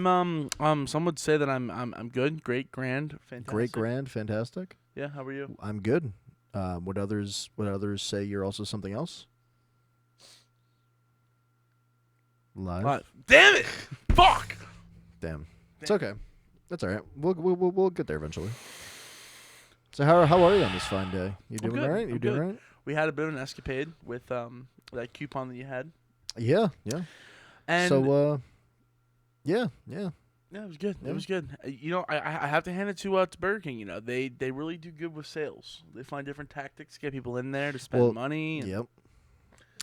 Some would say that I'm good, great, grand, fantastic. Great, grand, fantastic. Yeah. How are you? I'm good. Would others say you're also something else? Live. Damn it! Fuck. Damn. It's okay. That's all right. We'll get there eventually. So how are you on this fine day? You doing all right? You doing all right? We had a bit of an escapade with that coupon that you had. Yeah. And so yeah. yeah, it was good. Yeah. It was good. I have to hand it to Burger King. They really do good with sales. They find different tactics to get people in there to spend money. Yep.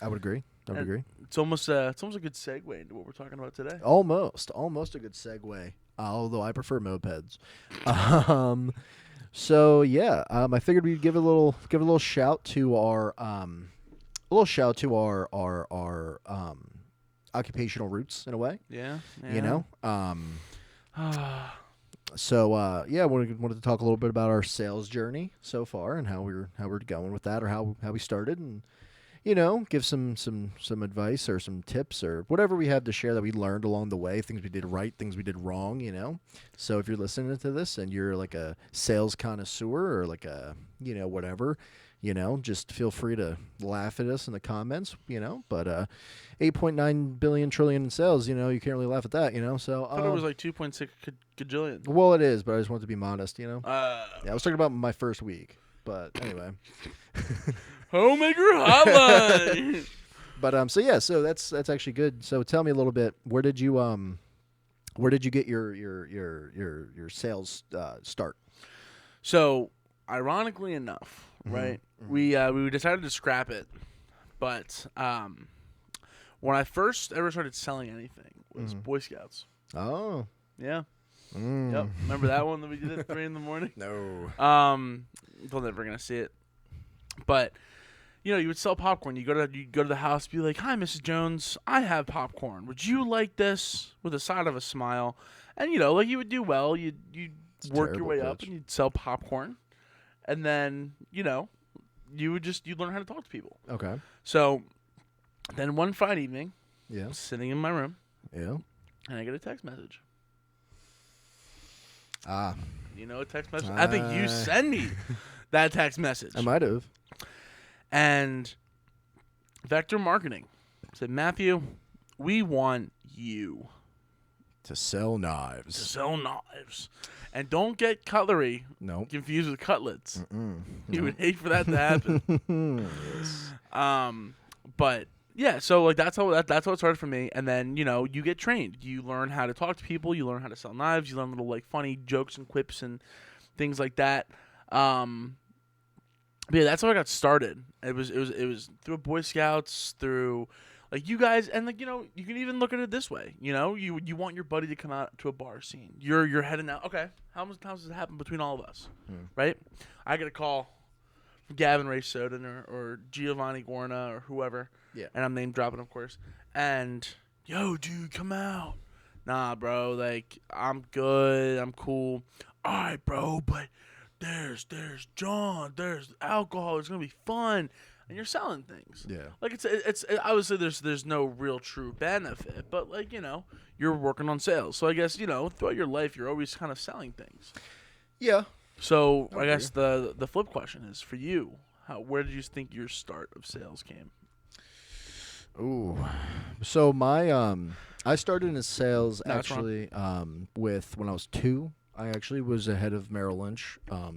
I would agree. It's almost a good segue into what we're talking about today. Almost a good segue. Although I prefer mopeds. So yeah, I figured we'd give a little shout to our occupational roots in a way. Yeah. So yeah, wanted to talk a little bit about our sales journey so far and how we're going with that, or how we started, and give some advice or some tips or whatever we have to share that we learned along the way, things we did right, things we did wrong, So if you're listening to this and you're like a sales connoisseur or like a, whatever, just feel free to laugh at us in the comments, but 8.9 billion trillion in sales, you can't really laugh at that, so. I thought it was like 2.6 gajillion. Well, it is, but I just wanted to be modest, Yeah, I was talking about my first week, but anyway. Homemaker hotline. But so that's actually good. So tell me a little bit. Where did you get your sales start? So ironically enough, right? Mm-hmm. We decided to scrap it, but when I first ever started selling anything was Boy Scouts. Oh, yeah. Mm. Yep. Remember that one that we did at 3 a.m? No. They're never gonna see it, but. You would sell popcorn. You go to the house, be like, "Hi, Mrs. Jones, I have popcorn. Would you like this?" With a side of a smile, and you would do well. You'd work your way up, and you'd sell popcorn, and then you'd learn how to talk to people. Okay. So, then one Friday evening, yeah, I'm sitting in my room, yeah, and I get a text message. A text message. I think you send me that text message. I might have. And Vector Marketing said, "Matthew, we want you to sell knives. And don't get cutlery confused with cutlets. You would hate for that to happen." Yes. But yeah, so like that's how it started for me. And then you get trained. You learn how to talk to people. You learn how to sell knives. You learn little like funny jokes and quips and things like that. But yeah, that's how I got started. It was through Boy Scouts, through like you guys, and like you can even look at it this way. You want your buddy to come out to a bar scene. You're heading out. Okay, how many times does it happen between all of us? Right? I get a call from Gavin Ray Soden or Giovanni Guarna or whoever. Yeah. And I'm name dropping, of course. And yo, dude, come out. Nah, bro. Like I'm good. I'm cool. All right, bro, but. There's John, there's alcohol, it's gonna be fun, and you're selling things. Yeah. Like it's obviously there's no real true benefit, but like you're working on sales. So I guess throughout your life you're always kind of selling things. Yeah. So I guess the flip question is for you, where did you think your start of sales came? Ooh. So my I started in sales actually with when I was 2. I actually was ahead of Merrill Lynch. I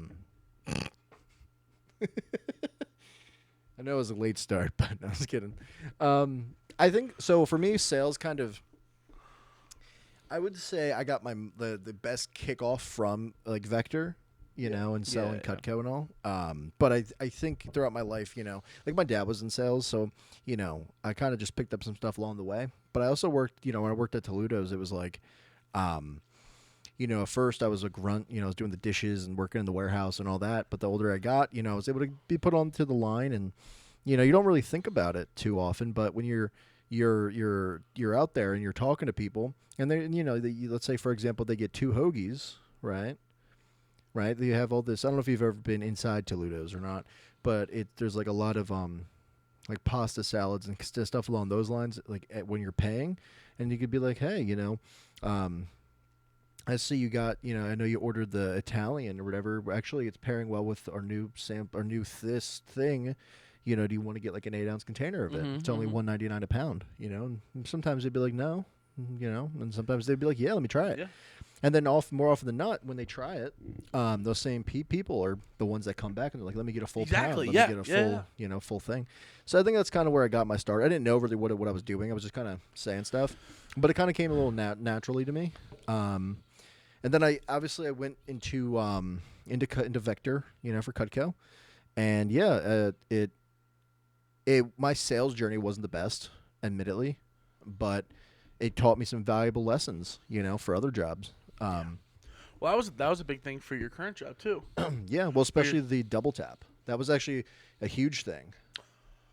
know it was a late start, but I was kidding. I think so. For me, sales kind of. I would say I got the best kickoff from like Vector, and selling Cutco and all. But I think throughout my life, like my dad was in sales, so I kind of just picked up some stuff along the way. But I also worked, when I worked at Toledo's, it was like. At first I was a grunt, I was doing the dishes and working in the warehouse and all that. But the older I got, I was able to be put onto the line, and you don't really think about it too often. But when you're out there and you're talking to people, and they, let's say for example they get 2 hoagies, right? You have all this. I don't know if you've ever been inside Toledo's or not, but there's like a lot of like pasta salads and stuff along those lines. Like when you're paying, and you could be like, hey, I see you got, I know you ordered the Italian or whatever. Actually, it's pairing well with our new this thing. Do you want to get like an 8-ounce container of it? It's only $1.99 a pound. And sometimes they'd be like, no, and sometimes they'd be like, yeah, let me try it. Yeah. And then more often than not, when they try it, those same people are the ones that come back and they're like, let me get a full pound. Let me get a full, full thing. So I think that's kind of where I got my start. I didn't know really what I was doing. I was just kind of saying stuff, but it kind of came a little naturally to me. And then I went into Vector, for Cutco, and my sales journey wasn't the best, admittedly, but it taught me some valuable lessons, for other jobs. Well, that was a big thing for your current job too. Yeah, well, especially the double tap. That was actually a huge thing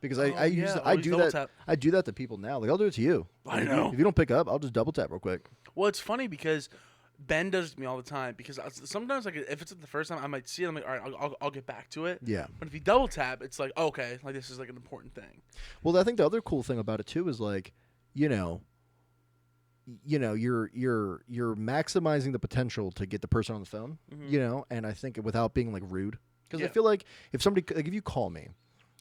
because I do that to people now. Like, I'll do it to you. I know. If you don't pick up, I'll just double tap real quick. Well, it's funny because Ben does it to me all the time because sometimes, like, if it's the first time, I might see it. I'm like, all right, I'll get back to it. Yeah. But if you double tap, it's like, okay, like, this is like an important thing. Well, I think the other cool thing about it too is like, you're maximizing the potential to get the person on the phone. And I think without being like rude, because I feel like if somebody, like, if you call me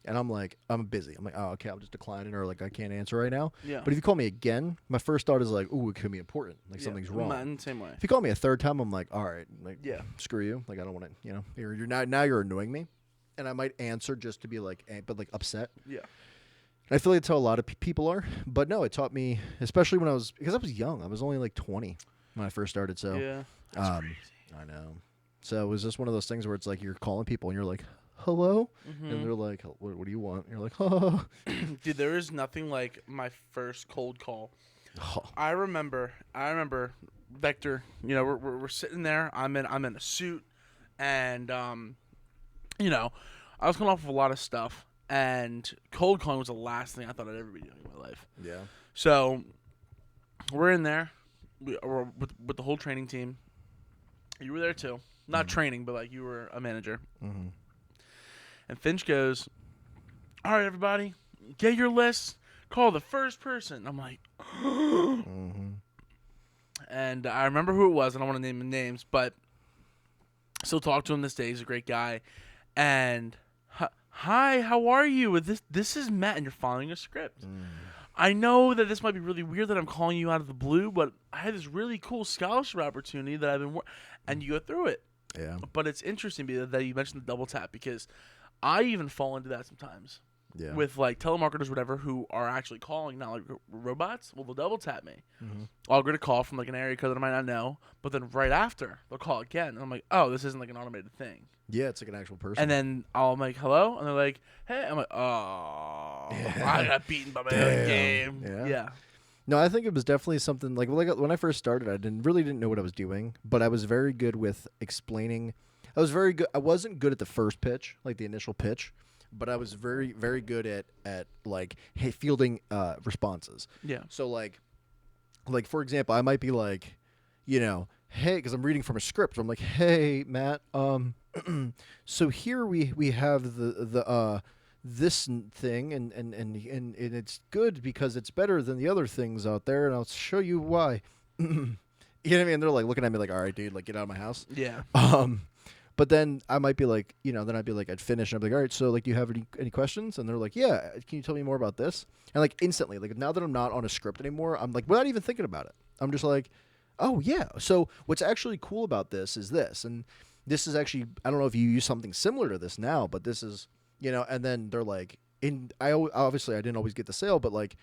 and I'm like, I'm busy, I'm like, oh, okay, I'll just decline it, or like, I can't answer right now. Yeah. But if you call me again, my first thought is like, ooh, it could be important, like something's wrong. Same way. If you call me a third time, I'm like, all right, like, screw you, like, I don't want to, you're you're annoying me, and I might answer just to be like, but like upset. Yeah. And I feel like that's how a lot of people are, but no, it taught me, especially because I was young. I was only like 20 when I first started. So yeah, that's crazy. I know. So it was just one of those things where it's like you're calling people and you're like, hello? And they're like, what do you want? And you're like, oh. Dude, there is nothing like my first cold call. Oh. I remember Vector, we're sitting there. I'm in a suit, and I was coming off of a lot of stuff, and cold calling was the last thing I thought I'd ever be doing in my life. Yeah. So we're in there, we're with the whole training team. You were there too. Not training, but like you were a manager. Mm-hmm. And Finch goes, all right, everybody, get your lists. Call the first person. I'm like, And I remember who it was. I don't want to name the names, but still talk to him this day. He's a great guy. And, hi, how are you? This is Matt, and you're following a script. I know that this might be really weird that I'm calling you out of the blue, but I had this really cool scholarship opportunity that I've been and you go through it. Yeah. But it's interesting that you mentioned the double tap, because I even fall into that sometimes. Yeah. With like telemarketers, whatever, who are actually calling, not like robots. Well, they'll double tap me. Mm-hmm. I'll get a call from like an area code that I might not know, but then right after they'll call again, and I'm like, oh, this isn't like an automated thing. Yeah, it's like an actual person. And then I'm like, hello, and they're like, hey, I'm like, oh, I got beaten by my own game. Yeah. No, I think it was definitely something like when I first started, I didn't know what I was doing, but I was very good with explaining. I was very good. I wasn't good at the first pitch, like the initial pitch, but I was very, very good at like fielding responses. Yeah. So like for example, I might be like, hey, because I'm reading from a script. I'm like, hey, Matt. So here we have the this thing, and it's good because it's better than the other things out there, and I'll show you why. You know what I mean? They're like looking at me like, all right, dude, like, get out of my house. Yeah. But then I might be like, then I'd be like, I'd finish and I'd be like, all right, so like, do you have any questions? And they're like, yeah, can you tell me more about this? And like instantly, like now that I'm not on a script anymore, I'm like, without even thinking about it, I'm just like, oh yeah. So what's actually cool about this is this, and this is actually, I don't know if you use something similar to this now, but this is, and then they're like, obviously I didn't always get the sale, but like,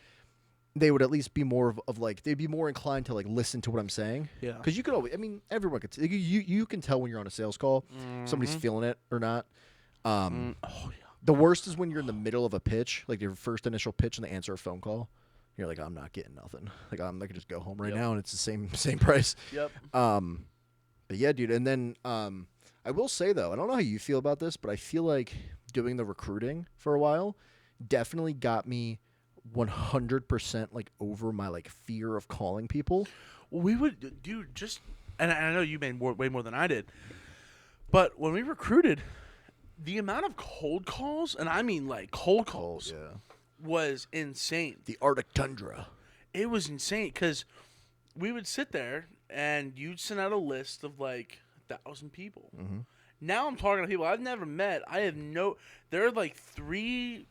they would at least be more of like, they'd be more inclined to like listen to what I'm saying. Yeah. Because you could always, everyone could, you can tell when you're on a sales call, somebody's feeling it or not. The worst is when you're in the middle of a pitch, like your first initial pitch, and they answer a phone call. You're like, I'm not getting nothing. Like, I could just go home right now and it's the same price. Yep. But yeah, dude. And then I will say though, I don't know how you feel about this, but I feel like doing the recruiting for a while definitely got me 100% like over my like fear of calling people. Well, we would, dude, and I know you made way more than I did, but when we recruited, the amount of cold calls, and I mean like cold calls, was insane. The Arctic tundra. It was insane because we would sit there and you'd send out a list of like 1,000 people. Mm-hmm. Now I'm talking to people I've never met. There are like 3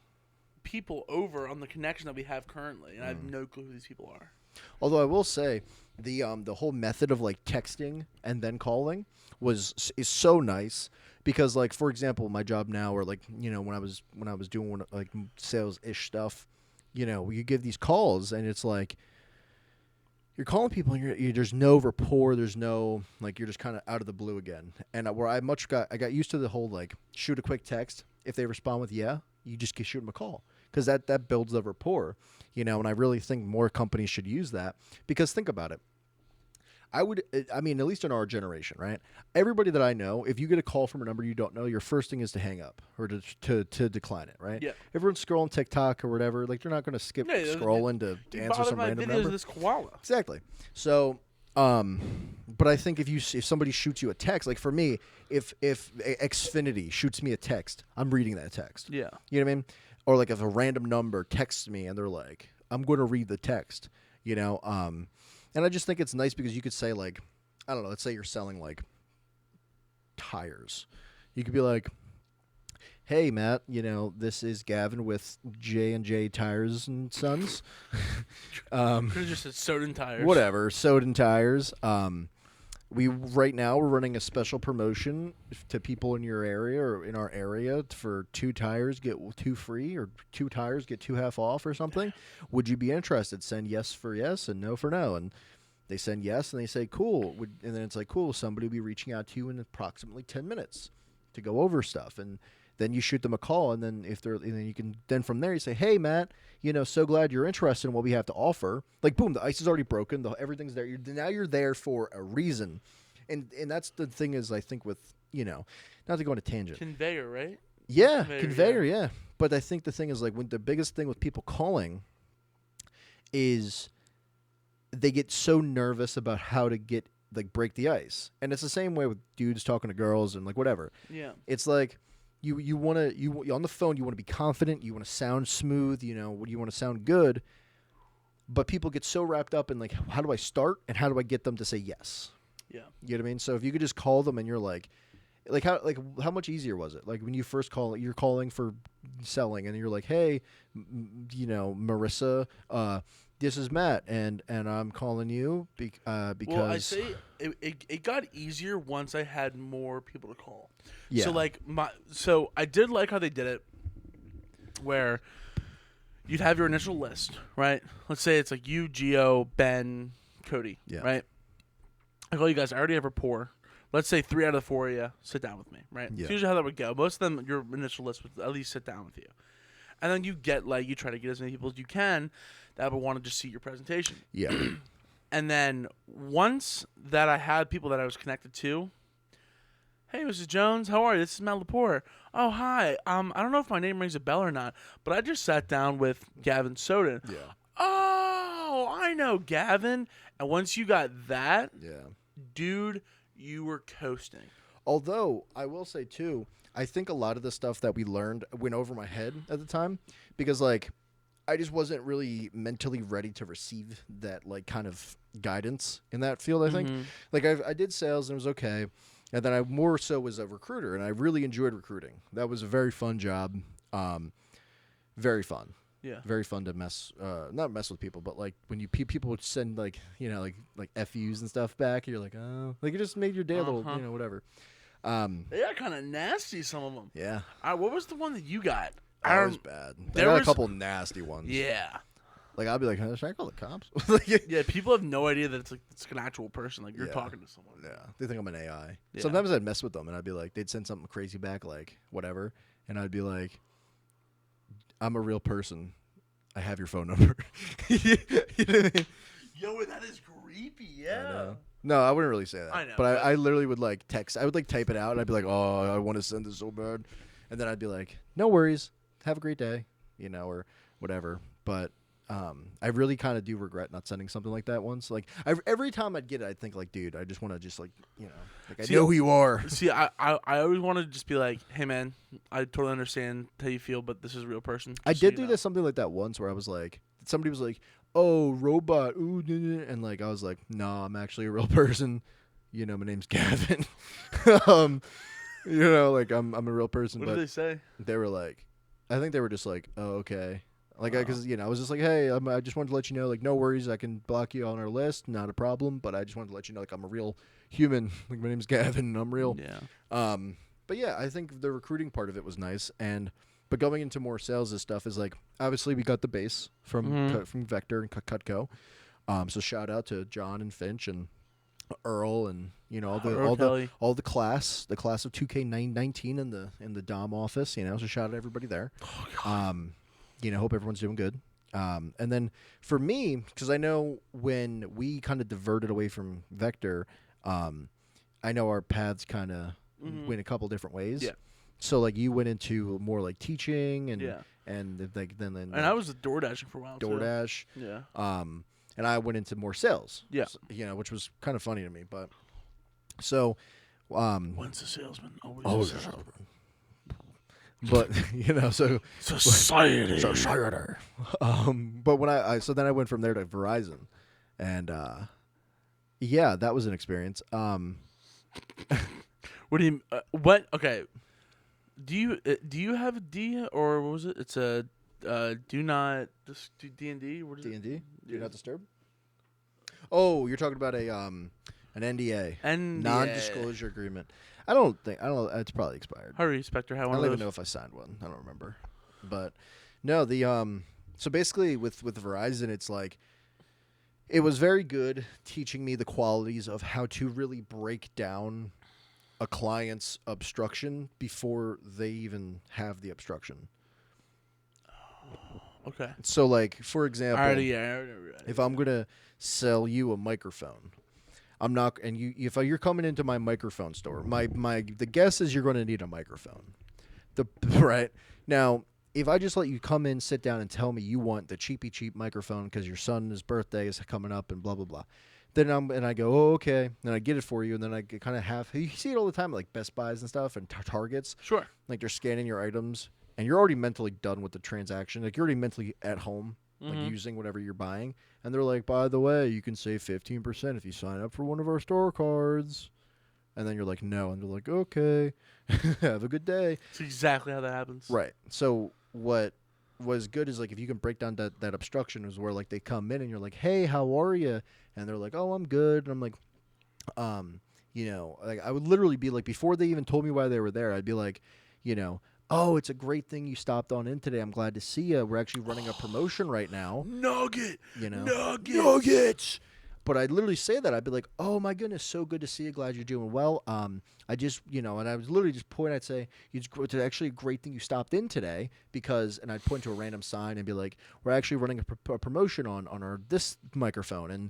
people over on the connection that we have currently, and I have no clue who these people are. Although I will say, the whole method of like texting and then calling is so nice because, like, for example, my job now, or like, you know, when I was doing like sales ish stuff, you know, you give these calls and it's like you're calling people and there's no rapport, there's no, like, you're just kind of out of the blue again. And where I got used to the whole like shoot a quick text. If they respond with yeah, you just shoot them a call because that builds the rapport, you know. And I really think more companies should use that because think about it. I mean, at least in our generation, right? Everybody that I know, if you get a call from a number you don't know, your first thing is to hang up or to decline it, right? Yeah. Everyone's scrolling TikTok or whatever. Like, they're not going to skip scrolling to answer some random number. Of this koala. Exactly. So, but I think if somebody shoots you a text, like for me, if Xfinity shoots me a text, I'm reading that text. Yeah. You know what I mean? Or like if a random number texts me and they're like, I'm going to read the text, you know? And I just think it's nice because you could say, like, I don't know, let's say you're selling like tires. You could be like, hey, Matt, you know, this is Gavin with J&J Tires and Sons. Could have just said Soden Tires. Whatever, Soden Tires. Right now we're running a special promotion to people in your area or in our area for 2 tires get 2 free, or 2 tires get 2 half off or something. Would you be interested? Send yes for yes and no for no. And they send yes and they say cool. And then it's like, cool, somebody will be reaching out to you in approximately 10 minutes to go over stuff. And then you shoot them a call, and then then from there you say, hey, Matt, you know, so glad you're interested in what we have to offer. Like, boom, the ice is already broken, everything's there. Now you're there for a reason, and that's the thing is, I think, with, you know, not to go on a tangent. Conveyor, right? Yeah, conveyor, yeah. But I think the thing is, like, when the biggest thing with people calling is they get so nervous about how to break the ice, and it's the same way with dudes talking to girls and like whatever. Yeah, it's like. You want to on the phone. You want to be confident. You want to sound smooth. You know, you want to sound good. But people get so wrapped up in like, how do I start and how do I get them to say yes? Yeah, you know what I mean. So if you could just call them and you're like how much easier was it? Like when you first call, you're calling for selling and you're like, hey, you know, Marissa, this is Matt, and I'm calling you because. Well, I say it got easier once I had more people to call. Yeah. So I did like how they did it, where you'd have your initial list, right? Let's say it's like you, Gio, Ben, Cody, right? I call you guys. I already have rapport. Let's say 3 out of the 4 of you sit down with me, right? Yeah. That's usually how that would go. Most of them, your initial list would at least sit down with you. And then you try to get as many people as you can that would want to just see your presentation. Yeah. And then once that I had people that I was connected to, hey, Mrs. Jones, how are you? This is Matt Lepore. Oh, hi. I don't know if my name rings a bell or not, but I just sat down with Gavin Soden. Yeah. Oh, I know Gavin. And once you got that, dude, you were coasting. Although, I will say, too, I think a lot of the stuff that we learned went over my head at the time because, like, I just wasn't really mentally ready to receive that, like, kind of guidance in that field, I think. Like, I did sales and it was okay. And then I more so was a recruiter, and I really enjoyed recruiting. That was a very fun job. Very fun. Yeah. Very fun to not mess with people, but like when people would send like, you know, like FUs and stuff back, and you're like, oh, like it just made your day a little, you know, whatever. They got kind of nasty, some of them. Yeah. What was the one that you got? That was bad. There got a couple nasty ones. Yeah. Like I'll be like, should I call the cops? Yeah, people have no idea that it's an actual person. Like you're talking to someone. Yeah, they think I'm an AI. Yeah. Sometimes I'd mess with them, and I'd be like, they'd send something crazy back, like whatever, and I'd be like, I'm a real person. I have your phone number. You know what I mean? Yo, that is creepy. Yeah. No, I wouldn't really say that. I know, but I literally would like text. I would like type it out, and I'd be like, oh, I want to send this so bad, and then I'd be like, no worries, have a great day, you know, or whatever. But I really kind of do regret not sending something like that once. Like every time I'd get it, I'd think like, dude, I just want to just like, you know, like I know who you are. See, I always want to just be like, hey man, I totally understand how you feel, but this is a real person. I did do this something like that once where I was like, somebody was like, "Oh, robot," ooh, and like I was like, "No, I'm actually a real person. You know, my name's Gavin. um, you know, like I'm a real person." What But did they say? they were like, I think they were just like, "Oh, okay." Like, because I was just like, "Hey, I just wanted to let you know, like, no worries, I can block you on our list, not a problem. But I just wanted to let you know, like, I'm a real human. Like, my name's Gavin, and I'm real." Yeah. But yeah, I think the recruiting part of it was nice, but going into more sales and stuff is like, obviously we got the base from Vector and Cutco. So shout out to John and Finch and Earl and Earl Kelly. all the class of 2K19 in the Dom office. So shout out everybody there. Hope everyone's doing good. And then for me, because I know when we kind of diverted away from Vector, I know our paths kind of went a couple different ways. Yeah. So like you went into more like teaching and Yeah. and like then And like I was DoorDashing for a while too. DoorDash. Yeah. And I went into more sales. Yeah. Which was kind of funny to me, but so Once a salesman, always a salesman. But so Society. but when I so then I went from there to Verizon, and yeah, that was an experience. What do you? What? Okay. Do you have a D or what was it? It's a do not D&D. What is it? D&D? Do not disturb. Oh, you're talking about an NDA, non-disclosure agreement. I don't. It's probably expired. Hurry, Spectre. I don't even know if I signed one. I don't remember. But no, so basically with Verizon, it's like it was very good teaching me the qualities of how to really break down a client's obstruction before they even have the obstruction. Okay. So like, for example, if I'm going to sell you a microphone, I'm not, and if you're coming into my microphone store, the guess is you're going to need a microphone. Right now, if I just let you come in, sit down, and tell me you want the cheap microphone because your son's birthday is coming up and blah blah blah, then I go, oh okay, then I get it for you, and then I kind of you see it all the time at like Best Buys and stuff and Targets. Sure. Like they're scanning your items, and you're already mentally done with the transaction. Like you're already mentally at home, like using whatever you're buying. And they're like, by the way, you can save 15% if you sign up for one of our store cards. And then you're like, no. And they're like, okay, have a good day. That's exactly how that happens. Right. So what was good is like if you can break down that obstruction is where like they come in and you're like, hey, how are you? And they're like, oh, I'm good. And I'm like, like I would literally be like, before they even told me why they were there, I'd be like, oh, it's a great thing you stopped on in today. I'm glad to see you. We're actually running a promotion right now. Nugget. Nuggets. But I'd literally say that. I'd be like, oh, my goodness, so good to see you. Glad you're doing well. I just, and I was literally just point. I'd say, it's actually a great thing you stopped in today and I'd point to a random sign and be like, we're actually running a promotion on our this microphone and,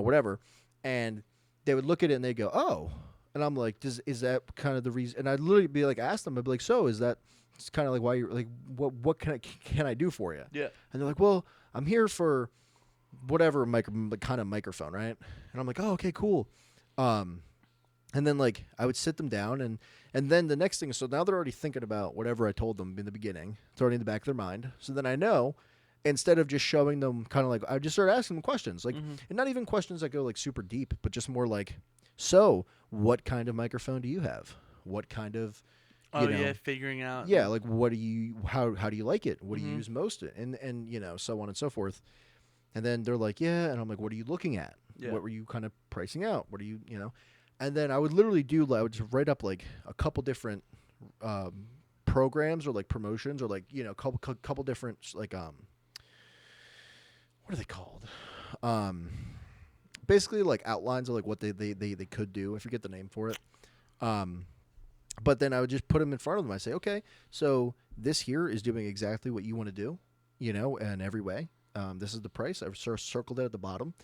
whatever. And they would look at it and they'd go, oh. And I'm like, is that kind of the reason? And I'd literally be like, ask them. I'd be like, so is that? It's kind of like why you're like, what can I do for you? Yeah. And they're like, well, I'm here for whatever kind of microphone, right? And I'm like, oh, okay, cool. And then like I would sit them down and then the next thing is, so now they're already thinking about whatever I told them in the beginning. It's already in the back of their mind. So then I know, instead of just showing them kind of like, I just start asking them questions, like, and not even questions that go like super deep, but just more like, so what kind of microphone do you have? What kind of figuring out. Yeah, like what do you how do you like it? What do you use most of it? And so on and so forth. And then they're like, yeah, and I'm like, what are you looking at? Yeah. What were you kind of pricing out? What are you, And then I would literally I would just write up like a couple different programs or like promotions or like, couple different like what are they called? Basically like outlines of like what they could do. I forget the name for it. But then I would just put them in front of them. I say, okay, so this here is doing exactly what you want to do, in every way. This is the price. I've circled it at the bottom.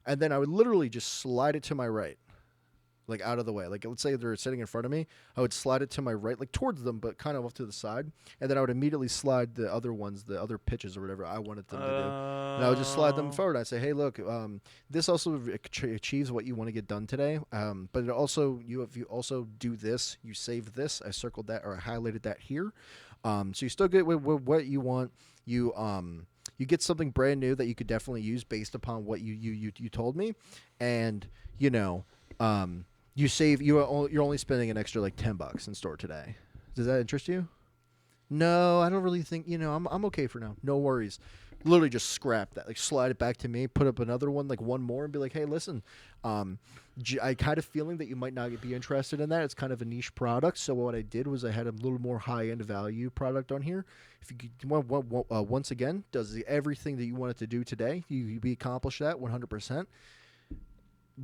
And then I would literally just slide it to my right, like out of the way. Like let's say they're sitting in front of me. I would slide it to my right, like towards them, but kind of off to the side. And then I would immediately slide the other ones, the other pitches or whatever I wanted them to do. And I would just slide them forward. I'd say, hey, look, this also achieves what you want to get done today. But it also, if you also do this, you save this. I circled that or I highlighted that here. So you still get what you want. You get something brand new that you could definitely use based upon what you told me, and you save. You're only spending an extra like $10 in store today. Does that interest you? No, I don't really think. I'm okay for now. No worries. Literally just scrap that. Like slide it back to me. Put up another one, like one more, and be like, hey, listen. I kind of feeling that you might not be interested in that. It's kind of a niche product. So what I did was I had a little more high end value product on here. If you once again does everything that you wanted to do today, you accomplish that 100%.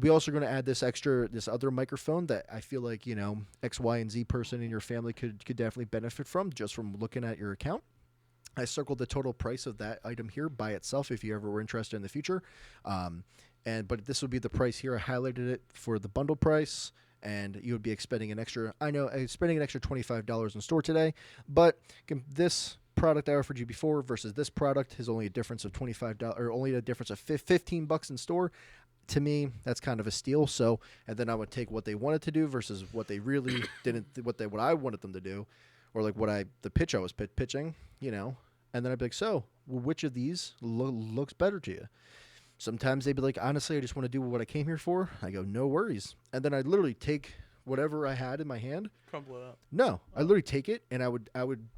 We also going to add this other microphone that I feel like X, Y, and Z person in your family could definitely benefit from just from looking at your account. I circled the total price of that item here by itself if you ever were interested in the future. But this would be the price here. I highlighted it for the bundle price, and you would be spending an extra $25 in store today. But this product I offered you before versus this product is only a difference of $25, or only a difference of $15 in store. To me, that's kind of a steal. So, and then I would take what they wanted to do versus what they really didn't, what I wanted them to do, or like the pitch I was pitching, and then I'd be like, so which of these looks better to you? Sometimes they'd be like, honestly, I just want to do what I came here for. I go, no worries. And then I'd literally take whatever I had in my hand. Crumple it up. No, I'd literally take it and I would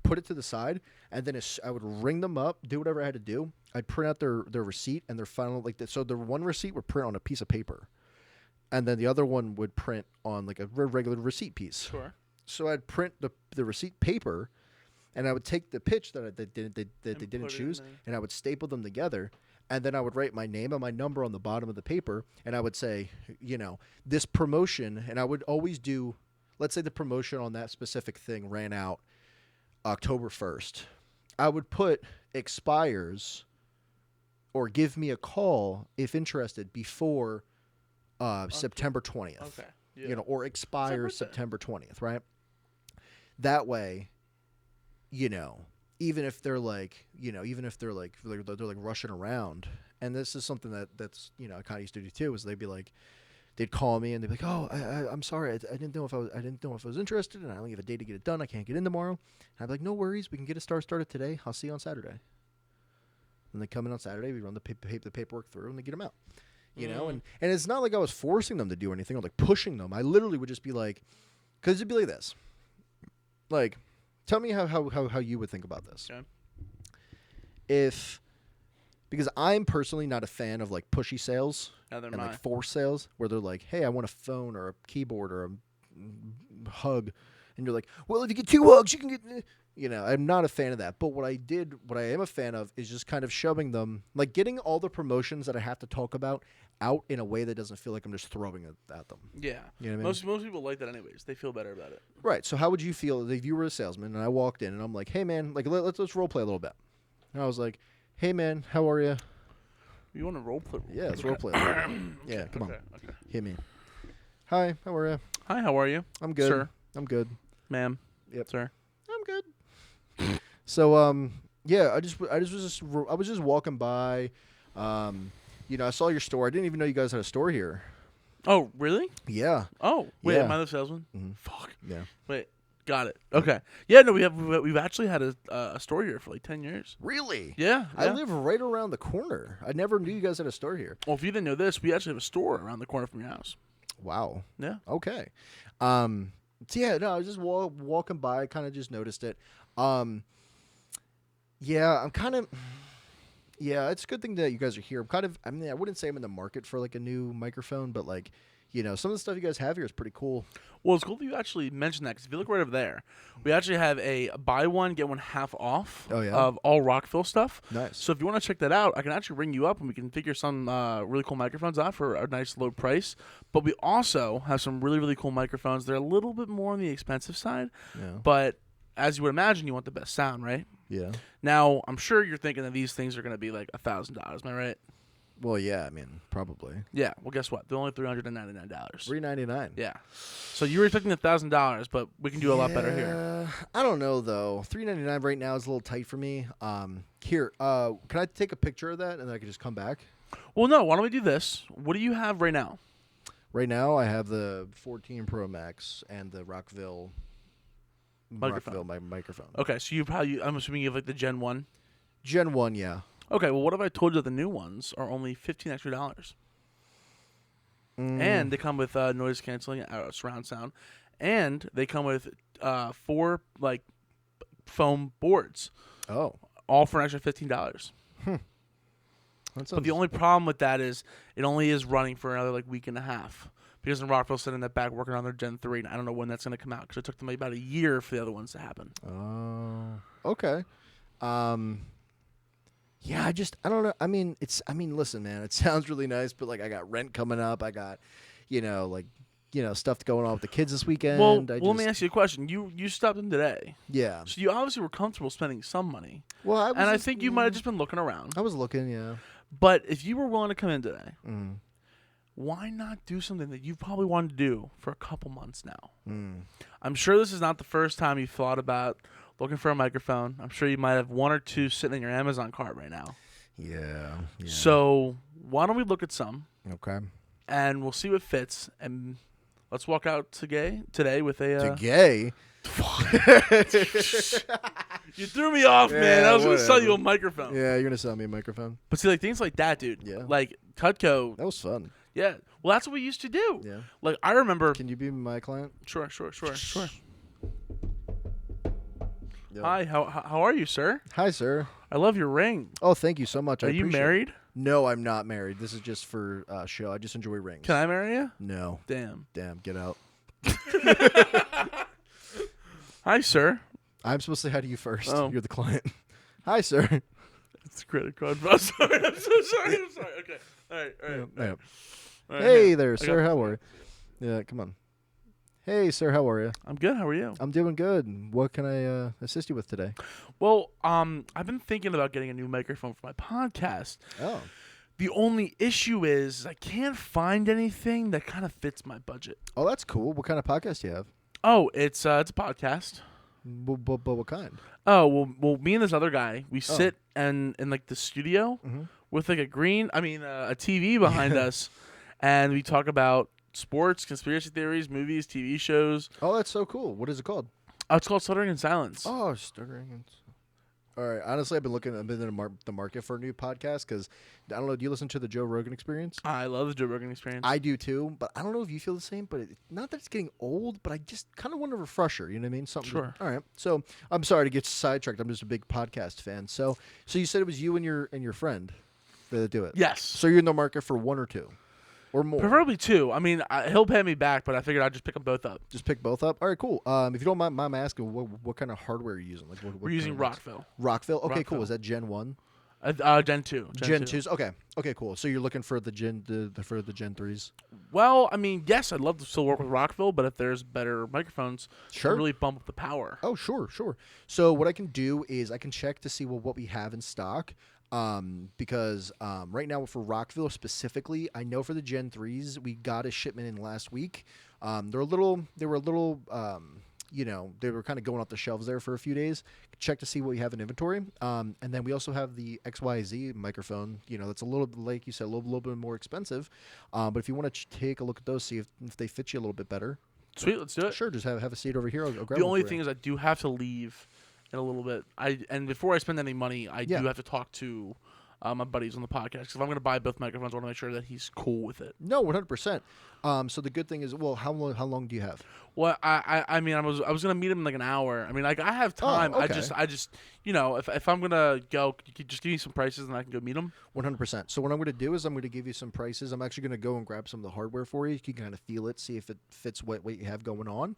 put it to the side, and then I would ring them up, do whatever I had to do. I'd print out their receipt and their final so the one receipt would print on a piece of paper, and then the other one would print on like a regular receipt piece. Sure. So I'd print the receipt paper, and I would take the pitch that they didn't choose, and I would staple them together. And then I would write my name and my number on the bottom of the paper, and I would say, this promotion, and I would always do, let's say the promotion on that specific thing ran out October 1st. I would put expires or give me a call if interested before September 20th. Okay. Yeah. Or expires September 20th, right? That way, even if they're like rushing around, and this is something that's I kind of used to do too, is they'd call me and they'd be like, oh, I'm sorry, I didn't know if I was interested, and I only have a day to get it done. I can't get in tomorrow. And I'd be like, no worries, we can get it started today. I'll see you on Saturday. And they come in on Saturday, we run the paperwork through, and they get them out. And it's not like I was forcing them to do anything or like pushing them. I literally would just be like, because it'd be like this, like. Tell me how you would think about this. Okay. Because I'm personally not a fan of like pushy sales and like forced sales where they're like, hey, I want a phone or a keyboard or a hug. And you're like, well, if you get 2 hugs, you can get, I'm not a fan of that. But what I am a fan of is just kind of showing them, like getting all the promotions that I have to talk about out in a way that doesn't feel like I'm just throwing it at them. Yeah. You know what I mean? Most people like that anyways. They feel better about it. Right. So how would you feel if you were a salesman and I walked in and I'm like, hey, man, like let's role play a little bit. And I was like, hey, man, how are you? You want to role play? Yeah, let's role play. Yeah, come on. Okay. Hit me. Hi, how are you? Hi, how are you? I'm good. Sir. I'm good. Ma'am. Yep. Sir. I'm good. So, yeah, I was just walking by. I saw your store. I didn't even know you guys had a store here. Oh, really? Yeah. Oh, wait, yeah. am I the salesman? Mm-hmm. Fuck. Yeah. Wait, got it. Okay. Yeah, no, we've actually had a store here for like 10 years. Really? Yeah. I live right around the corner. I never knew you guys had a store here. Well, if you didn't know this, we actually have a store around the corner from your house. Wow. Yeah. Okay. So yeah, no, I was just walking by, kind of just noticed it. Yeah, yeah, it's a good thing that you guys are here. I wouldn't say I'm in the market for like a new microphone, but like, some of the stuff you guys have here is pretty cool. Well, it's cool that you actually mentioned that, because if you look right over there, we actually have a buy one, get one half off of all Rockville stuff. Nice. So if you want to check that out, I can actually ring you up and we can figure some really cool microphones out for a nice low price. But we also have some really, really cool microphones. They're a little bit more on the expensive side, but as you would imagine, you want the best sound, right? Yeah. Now, I'm sure you're thinking that these things are going to be like $1,000. Am I right? Well, yeah, I mean, probably. Yeah. Well, guess what? They're only $399. $399. Yeah. So you were expecting $1,000, but we can do a lot better here. I don't know though. $399 right now is a little tight for me. Here, can I take a picture of that and then I can just come back? Well, no. Why don't we do this? What do you have right now? Right now, I have the 14 Pro Max and the Rockville microphone. Okay, so I'm assuming you have like the Gen 1. Gen 1, yeah. Okay, well, what if I told you the new ones are only $15 extra? And they come with noise canceling, surround sound, and they come with 4 like foam boards, Oh, all for an extra $15. that But sounds. the only problem with that is it only is running for another like week and a half. Because in Rockville sitting in the back working on their Gen 3, and I don't know when that's going to come out because it took them about a year for the other ones to happen. Oh, okay. Yeah, I don't know. I mean, listen, man, it sounds really nice, but like I got rent coming up. I got, stuff going on with the kids this weekend. Well, let me ask you a question. You stopped in today, Yeah. so you obviously were comfortable spending some money, Well, I think you might have just been looking around. I was looking, yeah. But if you were willing to come in today, Mm. why not do something that you probably wanted to do for a couple months now? Mm. I'm sure this is not the first time you thought about looking for a microphone. I'm sure you might have 1 or 2 sitting in your Amazon cart right now. Yeah. So why don't we look at some, Okay. and we'll see what fits, and let's walk out today with a... Gay. You threw me off, man. Yeah, I was going to sell whatever. you a microphone. Yeah, you're gonna sell me a microphone. But see, like things like that, dude. Yeah. Like Cutco. That was fun. Yeah. Well, that's what we used to do. Yeah. Like I remember. Can you be my client? Sure. Yeah. Hi. How are you, sir? Hi, sir. I love your ring. Oh, thank you so much. Are you appreciate it. married? No, I'm not married. This is just for show. I just enjoy rings. Can I marry you? No. Damn. Get out. Hi, sir. I'm supposed to say hi to you first. Oh. You're the client. Hi, sir. It's a credit card. I'm sorry. I'm so sorry. I'm sorry. Okay. All right. Yeah. All right, Hey here. there, I sir. got- How are you? Yeah, come on. Hey, sir. How are you? I'm good. How are you? I'm doing good. What can I assist you with today? Well, I've been thinking about getting a new microphone for my podcast. Oh. The only issue is I can't find anything that kind of fits my budget. Oh, that's cool. What kind of podcast do you have? Oh, it's a podcast. But what kind? Oh, well, me and this other guy, we sit in like the studio Mhm. with like a TV behind us, and we talk about sports, conspiracy theories, movies, TV shows. Oh, that's so cool. What is it called? It's called Stuttering in Silence. Oh, Stuttering. All right. Honestly, I've been in the market for a new podcast because I don't know. Do you listen to the Joe Rogan Experience? I love the Joe Rogan Experience. I do too, but I don't know if you feel the same. But not that it's getting old, but I just kind of want a refresher. You know what I mean? Something. Sure. All right. So I'm sorry to get sidetracked. I'm just a big podcast fan. So you said it was you and your friend that do it. Yes. So you're in the market for 1 or 2, or more. Preferably 2. I mean, he'll pay me back, but I figured I'd just pick them both up. Just pick both up. All right, cool. If you don't mind asking, what kind of hardware are you using? Like, what We're using kind of- Rockville. Rockville. Okay, Rockville. cool. Is that Gen 1? Gen 2. Gen 2s. Okay, cool. So you're looking for the Gen 3s. Well, I mean, yes, I'd love to still work with Rockville, but if there's better microphones, Sure. to really bump up the power. Oh, sure. So what I can do is I can check to see what we have in stock. Because right now for Rockville specifically, I know for the Gen 3s, we got a shipment in last week. They were a little, they were kind of going off the shelves there for a few days. Check to see what we have in inventory. And then we also have the XYZ microphone. That's a little, like you said, a little bit more expensive. But if you want to take a look at those, see if they fit you a little bit better. Sweet, let's do it. Sure, just have a seat over here. I'll grab The one only for thing you. is I do have to leave in a little bit. And before I spend any money, I Yeah. do have to talk to my buddies on the podcast. Because if I'm going to buy both microphones, I want to make sure that he's cool with it. No, 100%. So the good thing is, well, how long do you have? Well, I mean, I was gonna meet him in like an hour. I mean, like I have time. okay. I just if I'm gonna go, you could just give me some prices and I can go meet him. 100%. So what I'm going to do is I'm going to give you some prices. I'm actually going to go and grab some of the hardware for you. You can kind of feel it, see if it fits what you have going on.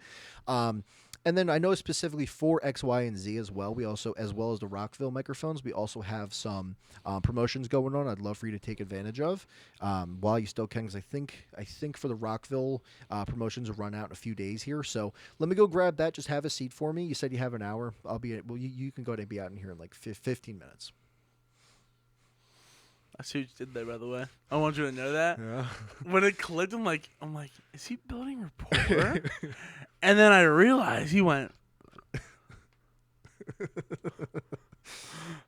And then I know specifically for X, Y, and Z as well. We also, as well as the Rockville microphones, we also have some promotions going on. I'd love for you to take advantage of while you still can, because I think for the Rockville promotions will run out in a few days here. So let me go grab that. Just have a seat for me. You said you have an hour. I'll be at, well, you can go ahead and be out in here in like 15 minutes. I see what you did there, by the way. I want you to know that. Yeah. When it clicked, I'm like, is he building rapport? And then I realized he went.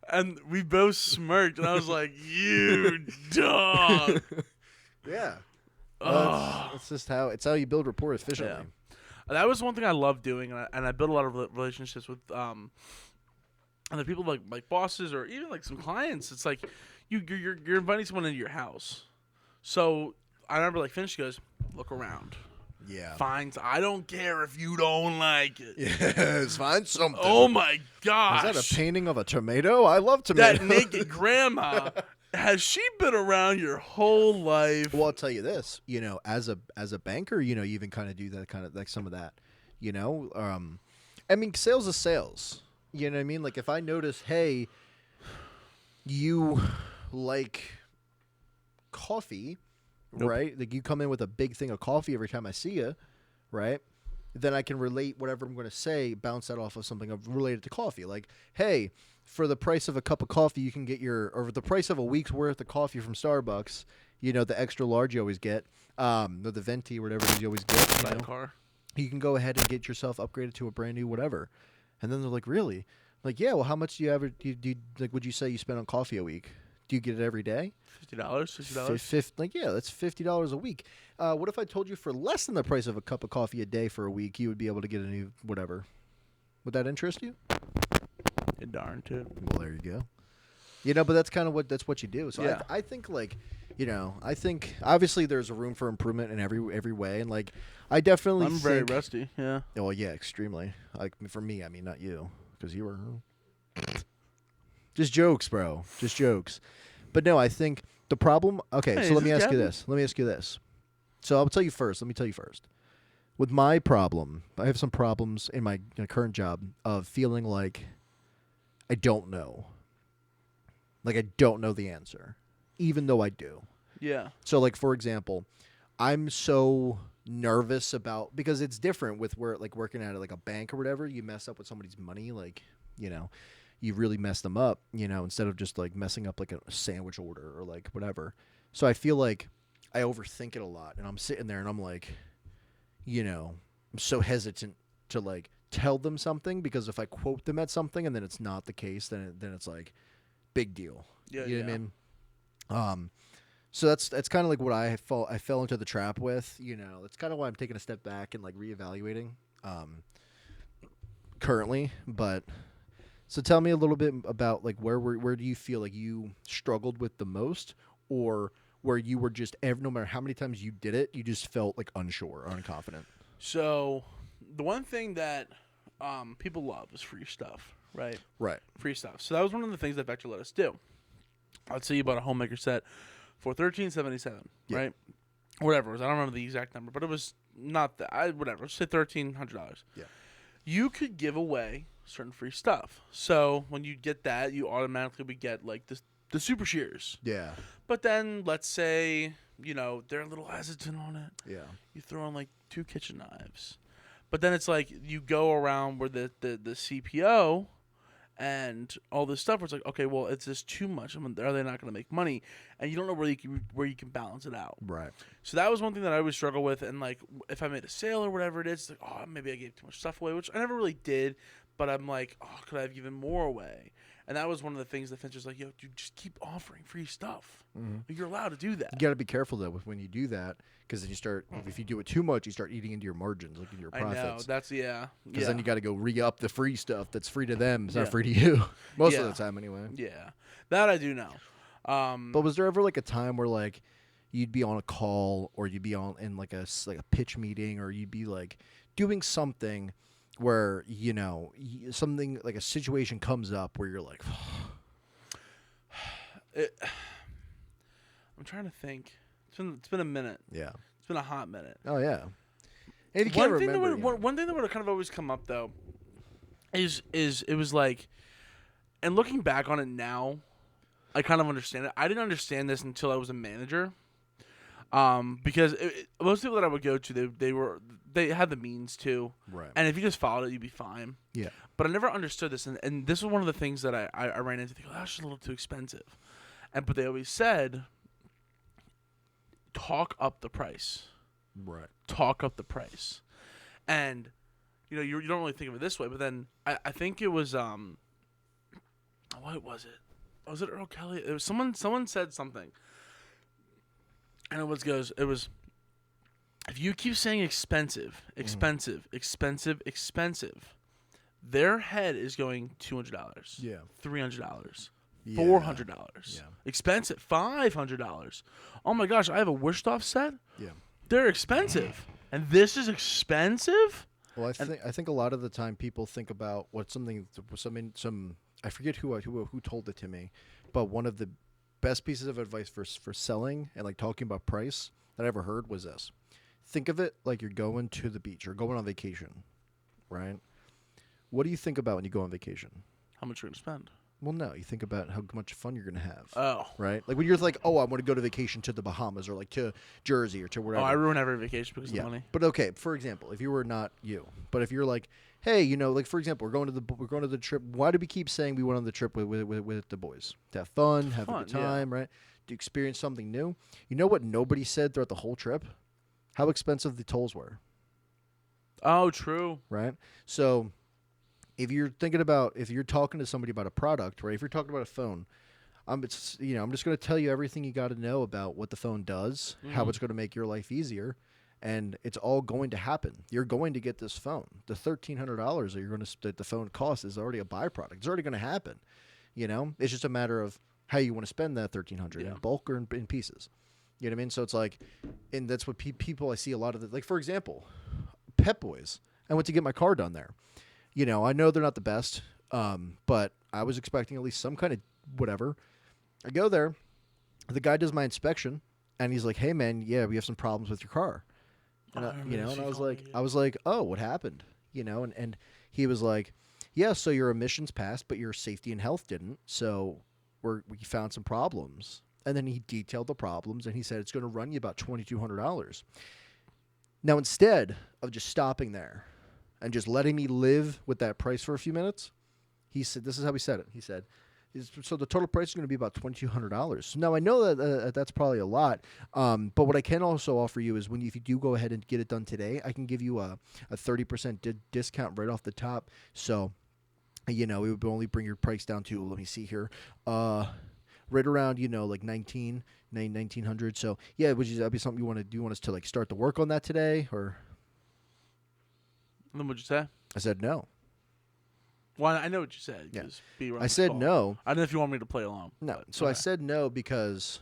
And we both smirked, and I was like, "You dog." Yeah. Oh. That's just how you build rapport efficiently. Yeah. That was one thing I love doing, and I built a lot of relationships with and the people like bosses or even like some clients, it's like you're inviting someone into your house. So I remember like Finch goes, look around. Yeah. Finds. I don't care if you don't like it. Yes, find something. Oh my gosh. Is that a painting of a tomato? I love tomatoes. That naked grandma. Has she been around your whole life? Well, I'll tell you this. As a banker, you even kind of do that kind of like some of that. I mean, sales is sales. You know what I mean? Like if I notice, hey, you like coffee, Nope. right? Like you come in with a big thing of coffee every time I see you, right? Then I can relate whatever I'm going to say, bounce that off of something related to coffee. Like, hey, for the price of a cup of coffee, you can get or the price of a week's worth of coffee from Starbucks, the extra large you always get, the venti or whatever it is you always get. Buy a car. You can go ahead and get yourself upgraded to a brand new whatever. And then they're like, really? Like, yeah, well, how much do you like, would you say you spend on coffee a week? Do you get it every day? $50, $60. Like, yeah, that's $50 a week. What if I told you for less than the price of a cup of coffee a day for a week, you would be able to get a new whatever? Would that interest you? It darn too. Well, there you go. But that's kind of what you do. So Yeah. I think like, I think obviously there's a room for improvement in every way, and like I definitely I'm very rusty. Yeah. Well, yeah, extremely. Like for me, I mean, not you, because you were just jokes, bro. Just jokes. But no, I think the problem. Okay, Hey, so let me this ask you Gavin? this. So I'll tell you first. Let me tell you first. With my problem, I have some problems in my current job of feeling like I don't know. Like I don't know the answer, even though I do. Yeah. So, like for example, I'm so nervous because it's different with working at like a bank or whatever. You mess up with somebody's money, like you really mess them up, instead of just like messing up like a sandwich order or like whatever. So I feel like I overthink it a lot, and I'm sitting there and I'm like, I'm so hesitant to like tell them something, because if I quote them at something and then it's not the case, then it's like big deal. Yeah. You know what I mean? So that's kind of like what I fell into the trap with. That's kind of why I'm taking a step back and like reevaluating currently. But so tell me a little bit about like where do you feel like you struggled with the most, or where you were just no matter how many times you did it, you just felt like unsure or unconfident. So the one thing that people love is free stuff, right? Right. Free stuff. So that was one of the things that Vector let us do. I'd say you bought a homemaker set for $13.77, Yeah. right? Whatever it was. I don't remember the exact number, but it was not that. Whatever. Let's say $1,300. Yeah. You could give away certain free stuff. So when you get that, you automatically would get like the super shears. Yeah. But then let's say they're a little hesitant on it. Yeah. You throw in like 2 kitchen knives. But then it's like you go around where the CPO and all this stuff where it's like, okay, well, it's just too much. I mean, are they not going to make money? And you don't know where you can balance it out. Right. So that was one thing that I always struggle with. And like, if I made a sale or whatever it is, it's like, oh, maybe I gave too much stuff away, which I never really did. But I'm like, oh, could I have given more away? And that was one of the things that Finch was like, yo, dude, just keep offering free stuff. Mm-hmm. You're allowed to do that. You got to be careful though when you do that, because then you start, if you do it too much, you start eating into your margins, like in your profits. I know. That's, yeah. Because then you got to go re-up the free stuff that's free to them. It's not Yeah. free to you. Most of Yeah. the time anyway. Yeah. That I do know. But was there ever like a time where like you'd be on a call, or you'd be in like a pitch meeting, or you'd be like doing something where, something like a situation comes up where you're like, I'm trying to think. It's been a minute. yeah. It's been a hot minute. Oh, yeah. And if you can't remember, One thing that would kind of always come up though is it was like, and looking back on it now, I kind of understand it. I didn't understand this until I was a manager, because most people that I would go to, they had the means to, right. and if you just followed it, you'd be fine. Yeah. But I never understood this, and this was one of the things that I ran into. Think, oh, that's just a little too expensive, but they always said, talk up the price. Right. Talk up the price. And you don't really think of it this way, but then I think it was what was it? Was it Earl Kelly? It was someone said something. And it was if you keep saying expensive, expensive, expensive, expensive, their head is going $200, Yeah. $300, Yeah. $400, Yeah. expensive, $500. Oh my gosh, I have a Wurstoff set. Yeah. They're expensive, and this is expensive. Well, I think a lot of the time people think about what something some I forget who told it to me, but one of the best pieces of advice for selling and like talking about price that I ever heard was this: think of it like you're going to the beach or going on vacation, right? What do you think about when you go on vacation? How much you're gonna spend? Well, no, you think about how much fun you're gonna have. Oh. Right? Like when you're like, oh, I want to go to vacation to the Bahamas or like to Jersey or to Oh, wherever. I ruin every vacation because of the money. But okay, for example, if you were not you, but if you're like, hey, you know, like for example, we're going to the trip. Why do we keep saying we went on the trip with the boys? To have fun, have a good time, right? To experience something new. You know what nobody said throughout the whole trip? How expensive the tolls were. Oh, true. Right? So if you're talking to somebody about a product, right? If you're talking about a phone, I'm just going to tell you everything you got to know about what the phone does, how it's going to make your life easier, and it's all going to happen. You're going to get this phone. The $1,300 that the phone costs is already a byproduct. It's already going to happen. You know, it's just a matter of how you want to spend that $1,300 in bulk or in pieces. You know what I mean? So it's like, and that's what people I see a lot of like for example, Pep Boys. I went to get my car done there. You know, I know they're not the best, but I was expecting at least some kind of whatever. I go there, the guy does my inspection, and he's like, "Hey, man, yeah, we have some problems with your car." And and I was like, "Oh, what happened?" You know, and he was like, "Yeah, so your emissions passed, but your safety and health didn't. So we found some problems." And then he detailed the problems, and he said it's going to run you about $2,200. Now, instead of just stopping there and just letting me live with that price for a few minutes, he said, this is how he said it. He said, so the total price is going to be about $2,200. Now, I know that that's probably a lot, but what I can also offer you is if you do go ahead and get it done today, I can give you a 30% discount right off the top. So, you know, it would only bring your price down to, let me see here, right around, you know, like 1,900. So, yeah, that'd be something you want to do? You want us to like start the work on that today, or? Then what'd you say? I said no. Well, I know what you said. Yeah. I said no. I don't know if you want me to play along. No. So okay. I said no because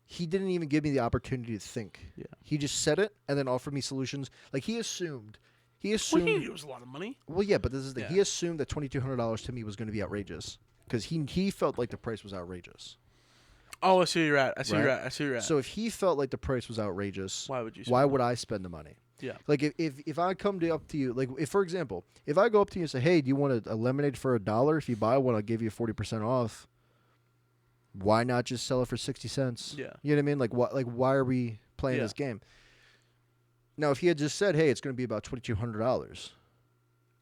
he didn't even give me the opportunity to think. Yeah. He just said it and then offered me solutions. Like he assumed. Well, he knew it was a lot of money. Well, yeah, but this is the thing. He assumed that $2,200 to me was going to be outrageous because he felt like the price was outrageous. Oh, I see where you're at. I see where you're at. So if he felt like the price was outrageous, why would I spend the money? Yeah. Like if I come up to you, like if for example, if I go up to you and say, "Hey, do you want a lemonade for $1? If you buy one, I'll give you 40% off." Why not just sell it for 60 cents? Yeah. You know what I mean? Like what? Like why are we playing this game? Now, if he had just said, "Hey, it's going to be about $2,200,"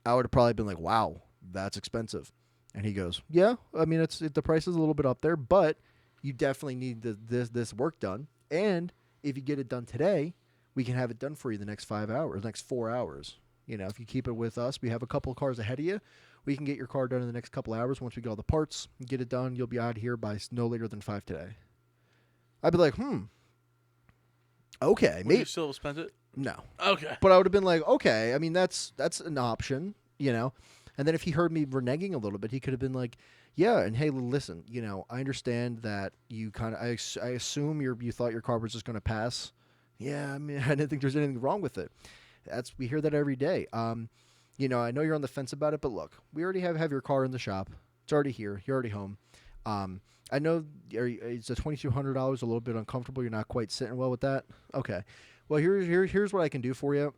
I would have probably been like, "Wow, that's expensive." And he goes, "Yeah, I mean, the price is a little bit up there, but you definitely need this work done, and if you get it done today, we can have it done for you the next 5 hours, next 4 hours. You know, if you keep it with us, we have a couple of cars ahead of you. We can get your car done in the next couple of hours. Once we get all the parts, get it done, you'll be out here by no later than 5 today." I'd be like, okay. Would you still spend it? No. Okay. But I would have been like, okay, I mean, that's an option, you know. And then if he heard me reneging a little bit, he could have been like, yeah, and hey, listen, you know, I understand that you kind of, I assume you thought your car was just going to pass. Yeah, I mean, I didn't think there's anything wrong with it. We hear that every day. You know, I know you're on the fence about it, but look, we already have your car in the shop. It's already here. You're already home. I know it's a $2,200 a little bit uncomfortable. You're not quite sitting well with that. Okay. Well, here's what I can do for you.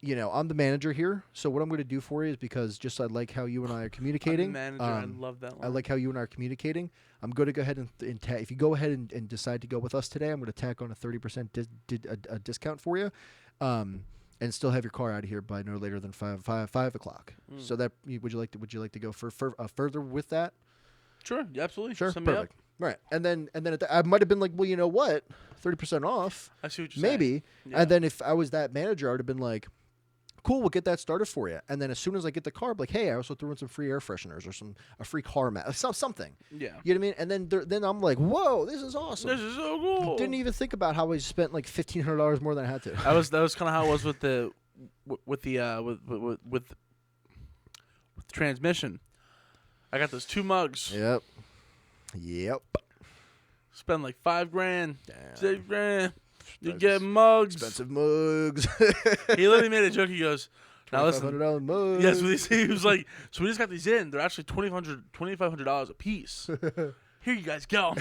You know, I'm the manager here, so what I'm going to do for you is because just I like how you and I are communicating. I'm the manager. I love that line. I like how you and I are communicating. I'm going to go ahead and if you go ahead and decide to go with us today, I'm going to tack on a 30% discount for you, and still have your car out of here by no later than 5 o'clock. So that would you like to go further with that? Sure, yeah, absolutely. Sure, perfect. Right, and then I might have been like, well, you know what, 30% off. I see what you're saying. Maybe, and then if I was that manager, I would have been like, cool, we'll get that started for you. And then as soon as I get the car, I'm like, hey, I also threw in some free air fresheners or a free car mat, something. Yeah. You know what I mean? And then I'm like, whoa, this is awesome. This is so cool. Didn't even think about how I spent like $1,500 more than I had to. That was kind of how it was with transmission. I got those 2 mugs. Yep. Spend like $5,000, Damn. $6,000. You get mugs. Expensive mugs. He literally made a joke. He goes, "Now listen." $2,500 mugs. Yes, he was like, "So we just got these in. They're actually $2,500 a piece. Here you guys go."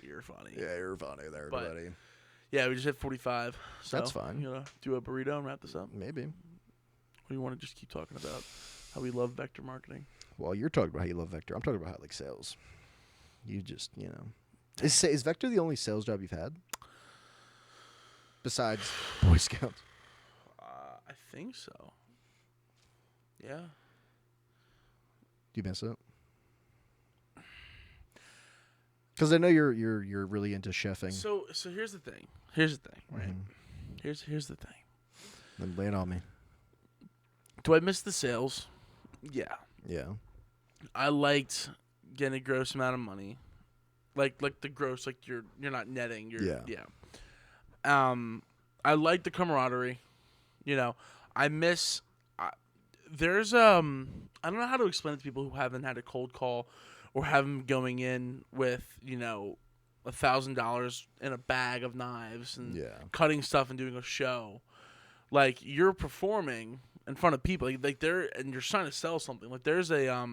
You're funny. Yeah, you're funny there, But- buddy. Yeah, we just hit 45. So, That's fine. You know, do a burrito and wrap this up. Maybe. Or do you want to just keep talking about how we love vector marketing? Well, you're talking about how you love Vector. I'm talking about how I like sales. You just, Is Vector the only sales job you've had? Besides Boy Scouts? I think so. Yeah. Do you miss it? Because I know you're really into chefing. So here's the thing. Right? Mhm. Here's the thing. Then lay it on me. Do I miss the sales? Yeah. Yeah. I liked getting a gross amount of money. Like the gross, like you're not netting. Yeah. I like the camaraderie. You know, I miss. There's I don't know how to explain it to people who haven't had a cold call, or haven't going in with $1,000 in a bag of knives and cutting stuff and doing a show. Like, you're performing in front of people, like they're, and you're trying to sell something. Like there's like a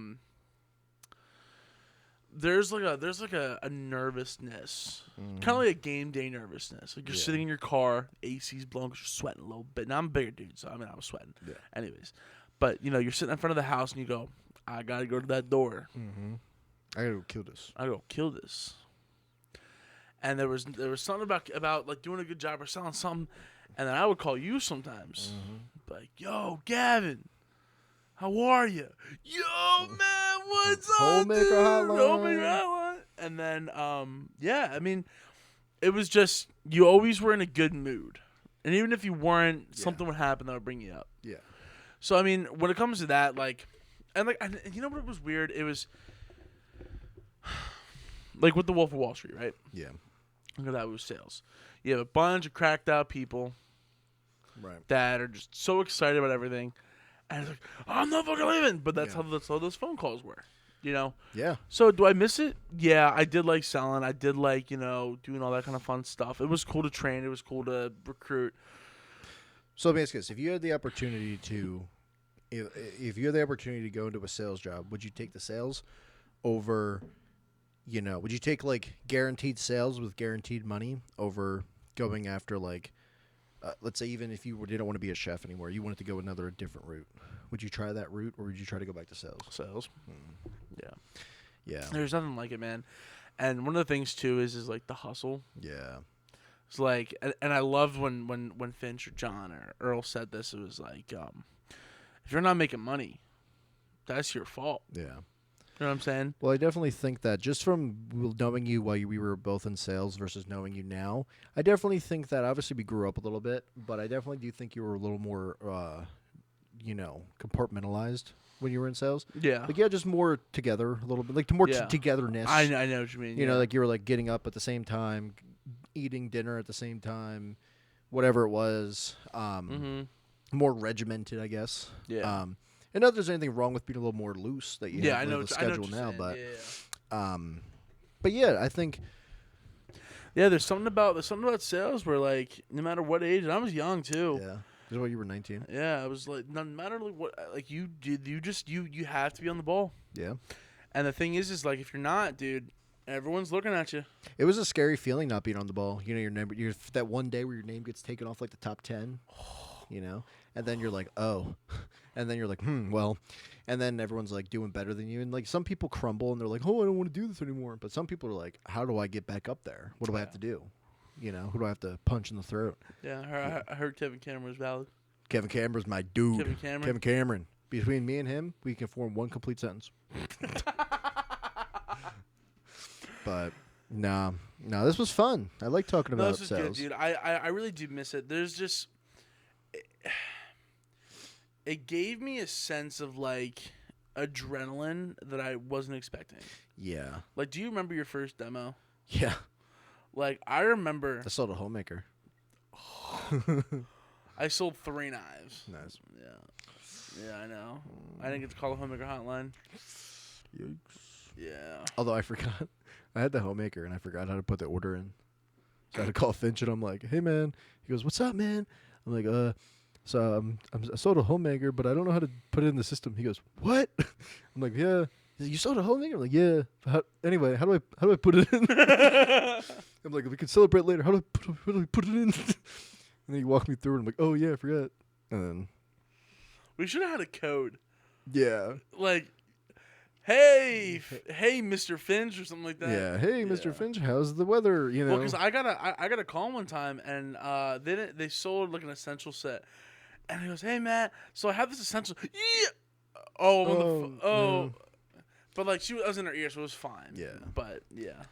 nervousness, kind of like a game day nervousness. Like you're sitting in your car, AC's blowing because you're sweating a little bit. Now I'm a bigger dude, so I was sweating. Yeah. Anyways, but you're sitting in front of the house and you go, I gotta go to that door. Mm-hmm. I gotta go kill this. And there was something about like doing a good job or selling something, and then I would call you sometimes, like, yo, Gavin, how are you? Yo, man, what's up, Homemaker dude? hotline. Homemaker hotline. And then, I mean, it was just, you always were in a good mood. And even if you weren't, something would happen that would bring you up. Yeah. So, I mean, when it comes to that, like, and you know what was weird? It was, like, with the Wolf of Wall Street, right? Yeah. Look at that with sales. You have a bunch of cracked out people that are just so excited about everything. And it's like, I'm not fucking leaving. But that's how those phone calls were, Yeah. So do I miss it? Yeah, I did like selling. I did like, doing all that kind of fun stuff. It was cool to train. It was cool to recruit. So let me ask you this. If you had the opportunity to go into a sales job, would you take the sales over, would you take like guaranteed sales with guaranteed money over going after like, let's say even if you didn't want to be a chef anymore, you wanted to go a different route. Would you try that route, or would you try to go back to sales? Sales. Yeah. Yeah. There's nothing like it, man. And one of the things too is like the hustle. Yeah. It's like, and I loved when Finch or John or Earl said this. It was like, if you're not making money, that's your fault. Yeah. You know what I'm saying? Well, I definitely think that just from knowing you while we were both in sales versus knowing you now, I definitely think that obviously we grew up a little bit, but I definitely do think you were a little more, compartmentalized when you were in sales. Yeah. Like, just more together a little bit, like more togetherness. I know what you mean. You know, like you were like getting up at the same time, eating dinner at the same time, whatever it was. More regimented, I guess. Yeah. And not that there's anything wrong with being a little more loose that you have I know the schedule now, but but yeah, I think there's something about sales where like no matter what age, and I was young too. Yeah. This is what you were 19. Yeah, I was like no matter like what like you did, you have to be on the ball. Yeah. And the thing is like if you're not, dude, everyone's looking at you. It was a scary feeling not being on the ball. Your name, that one day where your name gets taken off like the top 10. And then you're like, oh, and then you're like, well, and then everyone's like doing better than you, and like some people crumble and they're like, oh, I don't want to do this anymore. But some people are like, how do I get back up there? What do I have to do? Who do I have to punch in the throat? Yeah, I heard Kevin Cameron was valid. Kevin Cameron's my dude. Kevin Cameron. Between me and him, we can form one complete sentence. But no, this was fun. I like talking about this was sales. good, dude. I really do miss it. There's just it gave me a sense of like adrenaline that I wasn't expecting. Yeah. Like, do you remember your first demo? Yeah. Like, I remember. I sold a homemaker. I sold 3 knives. Nice. Yeah. Yeah, I know. I didn't get to call the homemaker hotline. Yikes. Yeah. Although I forgot, I had the homemaker and I forgot how to put the order in. So I had to call Finch and I'm like, "Hey man," he goes, "What's up, man?" I'm like, so I sold a homemaker, but I don't know how to put it in the system." He goes, "What?" I'm like, "Yeah." He's like, "You sold a homemaker?" I'm like, "Yeah." Anyway, how do I put it in? I'm like, "We can celebrate later. How do I put it in?" And then he walked me through it. I'm like, "Oh yeah, I forgot." And then We should have had a code. yeah, Like, hey, Mr. Finch or something like that. yeah. Hey, Mr. Finch, how's the weather? You know. Well, because I got a call one time, and they sold like an essential set, and he goes, "Hey, Matt, so I have this essential." Yeah. Oh, I'm on the no. but like I was in her ear, so it was fine. Yeah. But yeah,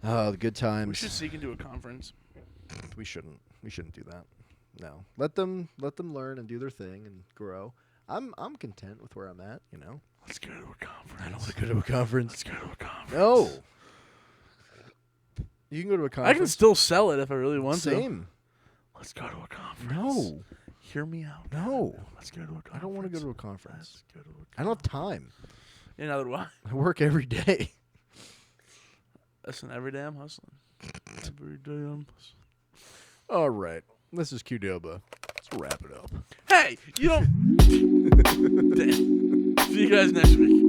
Oh, the good times. we should seek into a conference. We shouldn't do that. No. Let them learn and do their thing and grow. I'm content with where I'm at, you know. Let's go to a conference. I don't want to go to a conference. Let's go to a conference. No. You can go to a conference. I can still sell it if I really want to. Same. Let's go to a conference. No. Hear me out. No. Let's go to a conference. I don't want to go to a conference. Let's go to a conference. I don't have time. Yeah, neither do I. I work every day. Listen, every day I'm hustling. Every day I'm hustling. All right. This is Qdoba. Let's wrap it up. Hey, you don't. See you guys next week.